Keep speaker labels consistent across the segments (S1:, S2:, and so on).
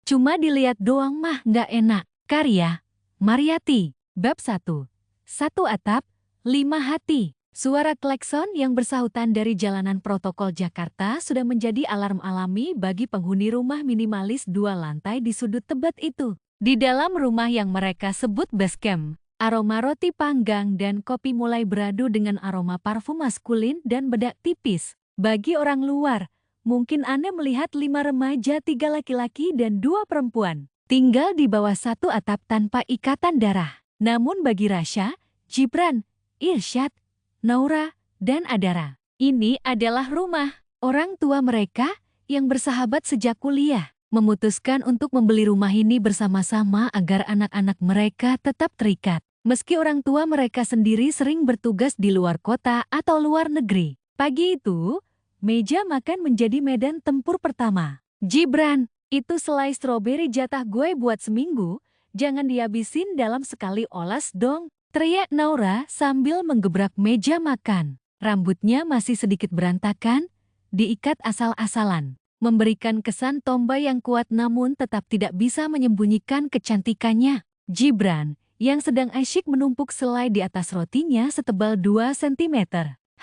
S1: Cuma dilihat doang mah nggak enak. Karya Mariyati. Bab 1. Satu atap, 5 hati. Suara klakson yang bersahutan dari jalanan protokol Jakarta sudah menjadi alarm alami bagi penghuni rumah minimalis 2 lantai di sudut tebet itu. Di dalam rumah yang mereka sebut base camp, aroma roti panggang dan kopi mulai beradu dengan aroma parfum maskulin dan bedak tipis. Bagi orang luar, mungkin Anda melihat 5 remaja, 3 laki-laki dan 2 perempuan tinggal di bawah satu atap tanpa ikatan darah. Namun bagi Rasya, Gibran, Irsyad, Naura, dan Adara, ini adalah rumah. Orang tua mereka yang bersahabat sejak kuliah memutuskan untuk membeli rumah ini bersama-sama agar anak-anak mereka tetap terikat. Meski orang tua mereka sendiri sering bertugas di luar kota atau luar negeri. Pagi itu, meja makan menjadi medan tempur pertama. Gibran, itu selai stroberi jatah gue buat seminggu, jangan dihabisin dalam sekali olas dong, teriak Naura sambil menggebrak meja makan. Rambutnya masih sedikit berantakan, diikat asal-asalan, memberikan kesan tomboy yang kuat namun tetap tidak bisa menyembunyikan kecantikannya. Gibran, yang sedang asyik menumpuk selai di atas rotinya setebal 2 cm,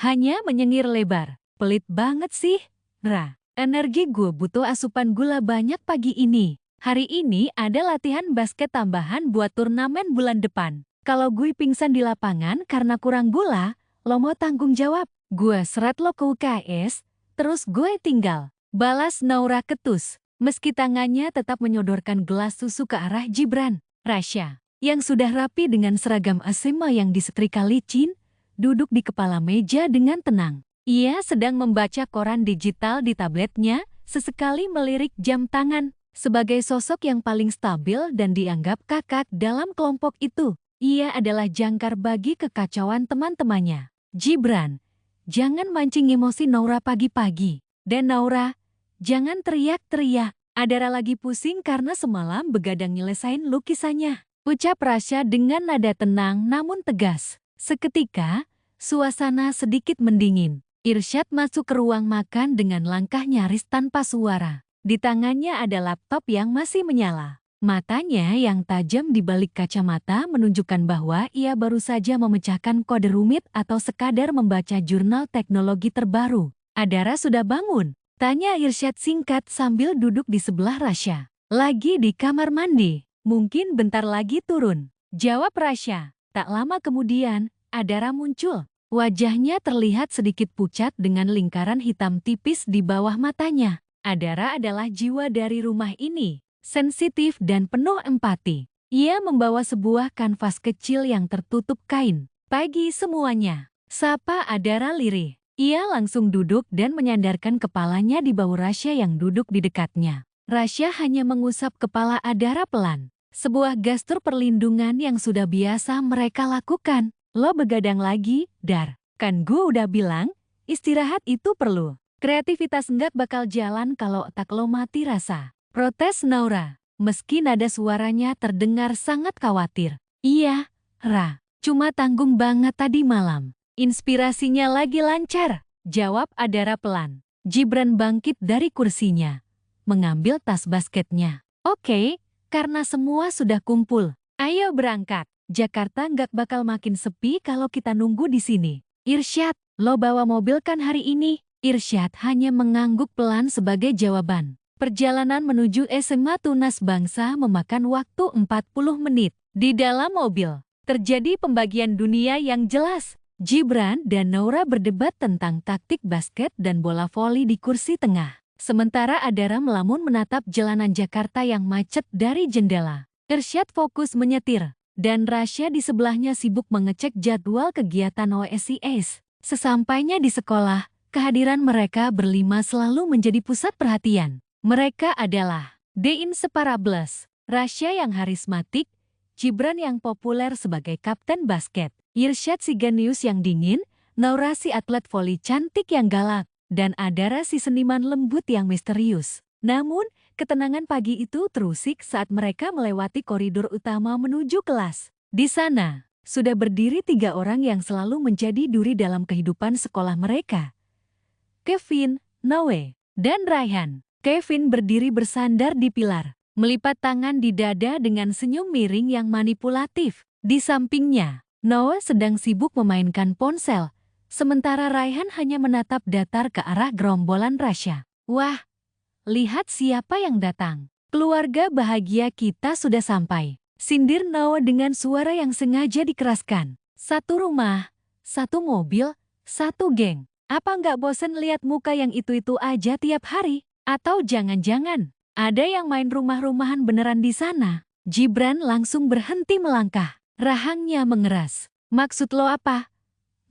S1: hanya menyengir lebar. Pelit banget sih, Ra. Energi gue butuh asupan gula banyak pagi ini. Hari ini ada latihan basket tambahan buat turnamen bulan depan. Kalau gue pingsan di lapangan karena kurang gula, lo mau tanggung jawab? Gue seret lo ke UKS, terus gue tinggal. Balas Naura ketus, meski tangannya tetap menyodorkan gelas susu ke arah Gibran. Rasya, yang sudah rapi dengan seragam SMA yang disetrika licin, duduk di kepala meja dengan tenang. Ia sedang membaca koran digital di tabletnya, sesekali melirik jam tangan. Sebagai sosok yang paling stabil dan dianggap kakak dalam kelompok itu, ia adalah jangkar bagi kekacauan teman-temannya. Gibran, jangan mancing emosi Naura pagi-pagi. Dan Naura, jangan teriak-teriak. Adara lagi pusing karena semalam begadang nyelesain lukisannya, ucap Rasya dengan nada tenang namun tegas. Seketika, suasana sedikit mendingin. Irsyad masuk ke ruang makan dengan langkah nyaris tanpa suara. Di tangannya ada laptop yang masih menyala. Matanya yang tajam di balik kacamata menunjukkan bahwa ia baru saja memecahkan kode rumit atau sekadar membaca jurnal teknologi terbaru. Adara sudah bangun? Tanya Irsyad singkat sambil duduk di sebelah Rasya. Lagi di kamar mandi. Mungkin bentar lagi turun, jawab Rasya. Tak lama kemudian, Adara muncul. Wajahnya terlihat sedikit pucat dengan lingkaran hitam tipis di bawah matanya. Adara adalah jiwa dari rumah ini, sensitif dan penuh empati. Ia membawa sebuah kanvas kecil yang tertutup kain. Pagi semuanya, sapa Adara lirih. Ia langsung duduk dan menyandarkan kepalanya di bahu Rasya yang duduk di dekatnya. Rasya hanya mengusap kepala Adara pelan. Sebuah gestur perlindungan yang sudah biasa mereka lakukan. Lo begadang lagi, Dar. Kan gue udah bilang, istirahat itu perlu. Kreativitas nggak bakal jalan kalau otak lo mati rasa. Protes Naura, meski nada suaranya terdengar sangat khawatir. Iya, Ra. Cuma tanggung banget tadi malam. Inspirasinya lagi lancar, jawab Adara pelan. Gibran bangkit dari kursinya, mengambil tas basketnya. Oke, karena semua sudah kumpul. Ayo berangkat. Jakarta nggak bakal makin sepi kalau kita nunggu di sini. Irsyad, lo bawa mobil kan hari ini? Irsyad hanya mengangguk pelan sebagai jawaban. Perjalanan menuju SMA Tunas Bangsa memakan waktu 40 menit. Di dalam mobil, terjadi pembagian dunia yang jelas. Gibran dan Naura berdebat tentang taktik basket dan bola voli di kursi tengah. Sementara Adara melamun menatap jalanan Jakarta yang macet dari jendela. Irsyad fokus menyetir. Dan Rasya di sebelahnya sibuk mengecek jadwal kegiatan OSIS. Sesampainya di sekolah, kehadiran mereka berlima selalu menjadi pusat perhatian. Mereka adalah Dein Separables, Rasya yang harismatik, Gibran yang populer sebagai kapten basket, Irsyad si genius yang dingin, Naura si atlet voli cantik yang galak, dan Adara si seniman lembut yang misterius. Namun, ketenangan pagi itu terusik saat mereka melewati koridor utama menuju kelas. Di sana, sudah berdiri 3 orang yang selalu menjadi duri dalam kehidupan sekolah mereka. Kevin, Noe, dan Raihan. Kevin berdiri bersandar di pilar, melipat tangan di dada dengan senyum miring yang manipulatif. Di sampingnya, Noah sedang sibuk memainkan ponsel, sementara Raihan hanya menatap datar ke arah gerombolan Rasya. Wah, lihat siapa yang datang. Keluarga bahagia kita sudah sampai. Sindir Noah dengan suara yang sengaja dikeraskan. Satu rumah, satu mobil, satu geng. Apa nggak bosen lihat muka yang itu-itu aja tiap hari? Atau jangan-jangan ada yang main rumah-rumahan beneran di sana? Gibran langsung berhenti melangkah. Rahangnya mengeras. Maksud lo apa?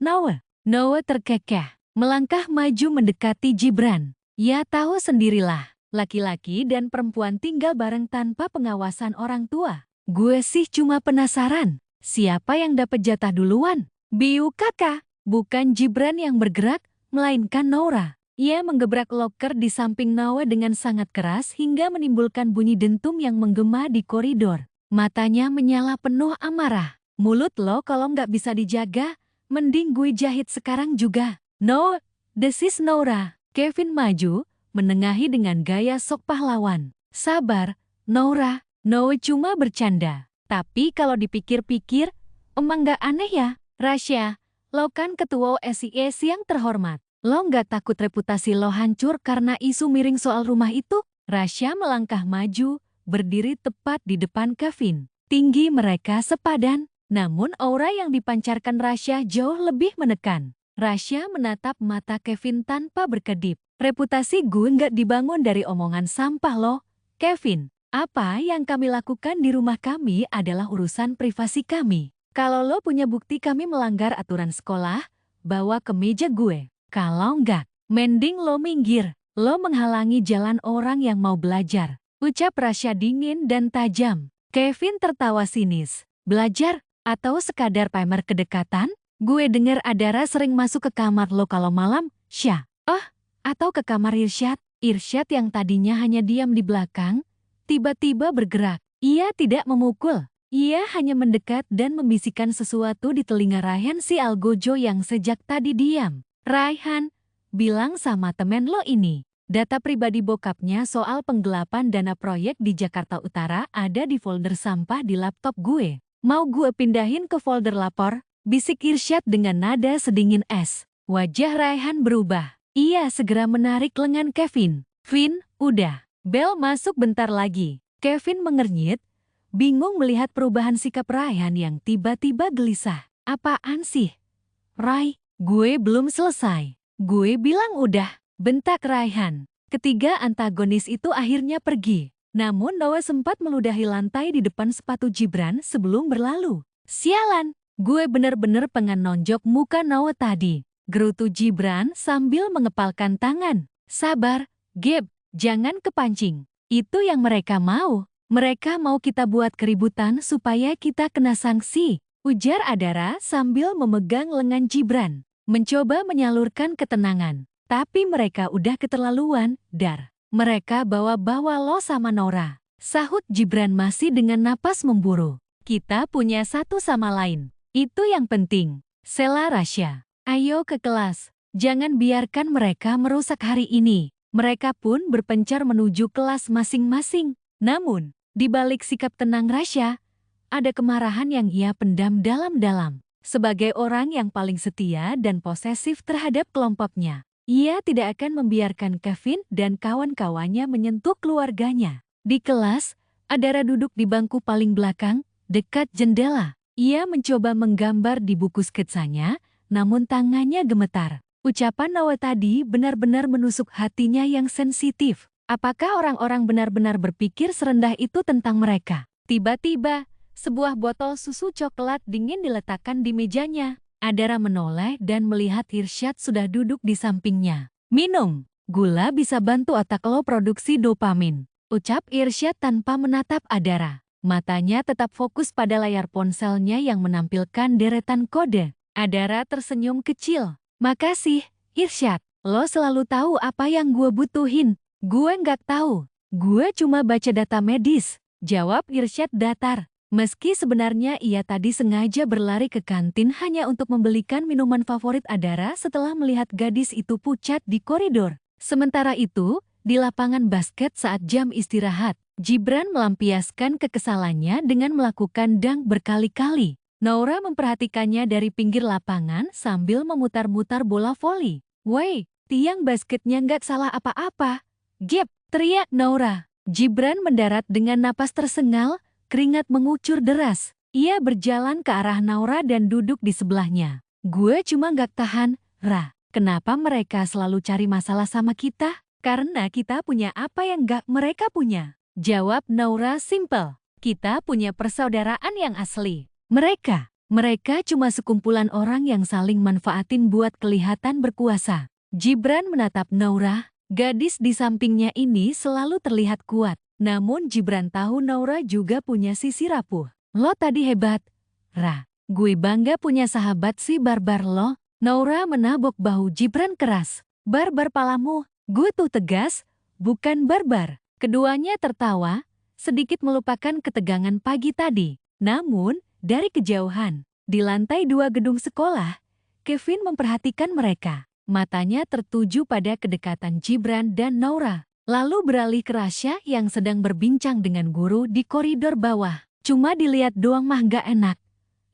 S1: Noah. Noah terkekeh. Melangkah maju mendekati Gibran. Ya tahu sendirilah. Laki-laki dan perempuan tinggal bareng tanpa pengawasan orang tua. Gue sih cuma penasaran. Siapa yang dapat jatah duluan? Biu kakak. Bukan Gibran yang bergerak, melainkan Nora. Ia menggebrak loker di samping Noah dengan sangat keras hingga menimbulkan bunyi dentum yang menggema di koridor. Matanya menyala penuh amarah. Mulut lo kalau nggak bisa dijaga, mending gue jahit sekarang juga. No, desis Nora. Kevin maju, menengahi dengan gaya sok pahlawan. Sabar, Nora. Noah cuma bercanda. Tapi kalau dipikir-pikir, emang nggak aneh ya? Rasya, lo kan ketua SIS yang terhormat. Lo nggak takut reputasi lo hancur karena isu miring soal rumah itu? Rasya melangkah maju, berdiri tepat di depan Kevin. Tinggi mereka sepadan, namun aura yang dipancarkan Rasya jauh lebih menekan. Rasya menatap mata Kevin tanpa berkedip. Reputasi gue nggak dibangun dari omongan sampah lo, Kevin. Apa yang kami lakukan di rumah kami adalah urusan privasi kami. Kalau lo punya bukti kami melanggar aturan sekolah, bawa ke meja gue. Kalau enggak, mending lo minggir. Lo menghalangi jalan orang yang mau belajar. Ucap Rasya dingin dan tajam. Kevin tertawa sinis. Belajar? Atau sekadar pamer kedekatan? Gue dengar Adara sering masuk ke kamar lo kalau malam, Syah. Oh, atau ke kamar Irsyad? Irsyad yang tadinya hanya diam di belakang, tiba-tiba bergerak. Ia tidak memukul. Ia hanya mendekat dan membisikkan sesuatu di telinga Raihan si Algojo yang sejak tadi diam. Raihan, bilang sama temen lo ini. Data pribadi bokapnya soal penggelapan dana proyek di Jakarta Utara ada di folder sampah di laptop gue. Mau gue pindahin ke folder lapor? Bisik Irsyad dengan nada sedingin es. Wajah Raihan berubah. Ia segera menarik lengan Kevin. Vin, udah. Bel masuk bentar lagi. Kevin mengernyit, bingung melihat perubahan sikap Raihan yang tiba-tiba gelisah. Apaan sih? Rai, gue belum selesai. Gue bilang udah, bentak Raihan. Ketiga antagonis itu akhirnya pergi. Namun Noah sempat meludahi lantai di depan sepatu Gibran sebelum berlalu. Sialan, gue bener-bener pengen nonjok muka Noah tadi. Gerutu Gibran sambil mengepalkan tangan. Sabar, Gib, jangan kepancing. Itu yang mereka mau. Mereka mau kita buat keributan supaya kita kena sanksi. Ujar Adara sambil memegang lengan Gibran. Mencoba menyalurkan ketenangan. Tapi mereka udah keterlaluan, Dar. Mereka bawa-bawa lo sama Nora. Sahut Gibran masih dengan napas memburu. Kita punya satu sama lain. Itu yang penting. Sela Rasya. Ayo ke kelas. Jangan biarkan mereka merusak hari ini. Mereka pun berpencar menuju kelas masing-masing. Namun, di balik sikap tenang Rasya, ada kemarahan yang ia pendam dalam-dalam. Sebagai orang yang paling setia dan posesif terhadap kelompoknya, ia tidak akan membiarkan Kevin dan kawan-kawannya menyentuh keluarganya. Di kelas, Adara duduk di bangku paling belakang, dekat jendela. Ia mencoba menggambar di buku sketsanya, namun tangannya gemetar. Ucapan Noah tadi benar-benar menusuk hatinya yang sensitif. Apakah orang-orang benar-benar berpikir serendah itu tentang mereka? Tiba-tiba, sebuah botol susu coklat dingin diletakkan di mejanya. Adara menoleh dan melihat Irsyad sudah duduk di sampingnya. Minum, gula bisa bantu otak lo produksi dopamin. Ucap Irsyad tanpa menatap Adara. Matanya tetap fokus pada layar ponselnya yang menampilkan deretan kode. Adara tersenyum kecil. Makasih, Irsyad. Lo selalu tahu apa yang gue butuhin. Gue nggak tahu. Gue cuma baca data medis. Jawab Irsyad datar. Meski sebenarnya ia tadi sengaja berlari ke kantin hanya untuk membelikan minuman favorit Adara setelah melihat gadis itu pucat di koridor. Sementara itu, di lapangan basket saat jam istirahat. Gibran melampiaskan kekesalannya dengan melakukan dunk berkali-kali. Noura memperhatikannya dari pinggir lapangan sambil memutar-mutar bola voli. "Woi, tiang basketnya nggak salah apa-apa." "Gib!" teriak Noura. Gibran mendarat dengan napas tersengal, keringat mengucur deras. Ia berjalan ke arah Noura dan duduk di sebelahnya. "Gue cuma nggak tahan, Ra. Kenapa mereka selalu cari masalah sama kita? Karena kita punya apa yang nggak mereka punya." Jawab Noura simpel. "Kita punya persaudaraan yang asli. Mereka cuma sekumpulan orang yang saling manfaatin buat kelihatan berkuasa." Gibran menatap Noura. Gadis di sampingnya ini selalu terlihat kuat. Namun Gibran tahu Noura juga punya sisi rapuh. "Lo tadi hebat, Ra. Gue bangga punya sahabat si barbar lo." Noura menabok bahu Gibran keras. "Barbar palamu, gue tuh tegas, bukan barbar." Keduanya tertawa, sedikit melupakan ketegangan pagi tadi. Namun, dari kejauhan, di lantai 2 gedung sekolah, Kevin memperhatikan mereka. Matanya tertuju pada kedekatan Gibran dan Noura. Lalu beralih ke Rasya yang sedang berbincang dengan guru di koridor bawah. "Cuma dilihat doang mah gak enak.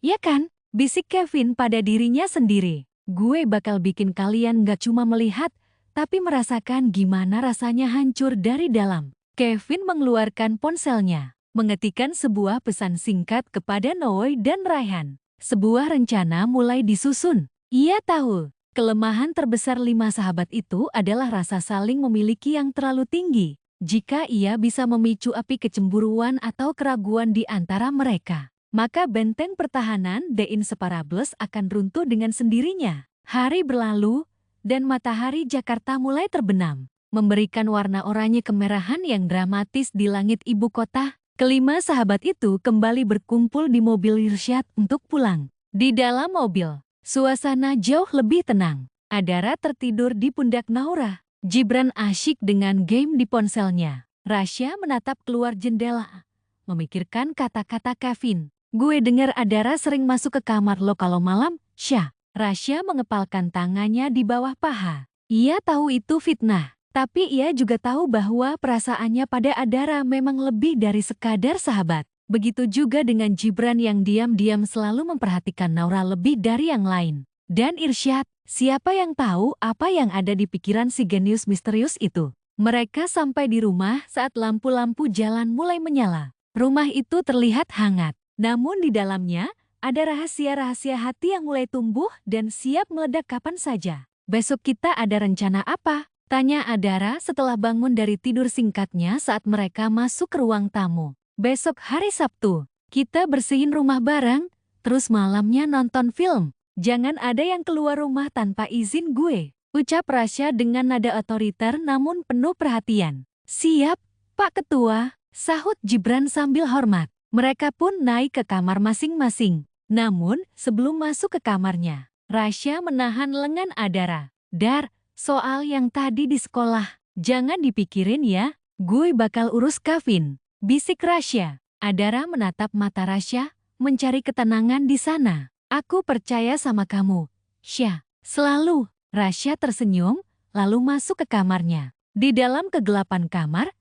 S1: Ya kan?" bisik Kevin pada dirinya sendiri. "Gue bakal bikin kalian gak cuma melihat, tapi merasakan gimana rasanya hancur dari dalam." Kevin mengeluarkan ponselnya, mengetikkan sebuah pesan singkat kepada Noi dan Raihan. Sebuah rencana mulai disusun. Ia tahu, kelemahan terbesar 5 sahabat itu adalah rasa saling memiliki yang terlalu tinggi. Jika ia bisa memicu api kecemburuan atau keraguan di antara mereka, maka benteng pertahanan The Inseparables akan runtuh dengan sendirinya. Hari berlalu, dan matahari Jakarta mulai terbenam, memberikan warna oranye kemerahan yang dramatis di langit ibu kota. Kelima sahabat itu kembali berkumpul di mobil Irsyad untuk pulang. Di dalam mobil, suasana jauh lebih tenang. Adara tertidur di pundak Noura. Gibran asyik dengan game di ponselnya. Rasya menatap keluar jendela, memikirkan kata-kata Kevin. "Gue dengar Adara sering masuk ke kamar lo kalau malam, Syah." Rasya mengepalkan tangannya di bawah paha. Ia tahu itu fitnah, tapi ia juga tahu bahwa perasaannya pada Adara memang lebih dari sekadar sahabat. Begitu juga dengan Gibran yang diam-diam selalu memperhatikan Noura lebih dari yang lain. Dan Irsyad, siapa yang tahu apa yang ada di pikiran si genius misterius itu. Mereka sampai di rumah saat lampu-lampu jalan mulai menyala. Rumah itu terlihat hangat, namun di dalamnya ada rahasia-rahasia hati yang mulai tumbuh dan siap meledak kapan saja. "Besok kita ada rencana apa?" tanya Adara setelah bangun dari tidur singkatnya saat mereka masuk ke ruang tamu. "Besok hari Sabtu, kita bersihin rumah bareng, terus malamnya nonton film. Jangan ada yang keluar rumah tanpa izin gue," ucap Rasya dengan nada otoriter namun penuh perhatian. "Siap, Pak Ketua," sahut Gibran sambil hormat. Mereka pun naik ke kamar masing-masing. Namun, sebelum masuk ke kamarnya, Rasya menahan lengan Adara. "Dar, soal yang tadi di sekolah, jangan dipikirin ya. Gue bakal urus Kevin," bisik Rasya. Adara menatap mata Rasya, mencari ketenangan di sana. "Aku percaya sama kamu, Syah. Selalu." Rasya tersenyum, lalu masuk ke kamarnya. Di dalam kegelapan kamar,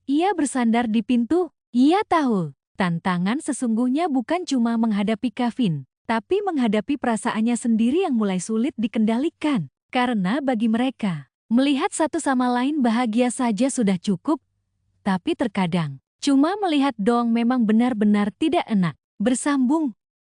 S1: ia bersandar di pintu. Ia tahu, tantangan sesungguhnya bukan cuma menghadapi Kevin, tapi menghadapi perasaannya sendiri yang mulai sulit dikendalikan. Karena bagi mereka, melihat satu sama lain bahagia saja sudah cukup, tapi terkadang, cuma melihat dong memang benar-benar tidak enak. Bersambung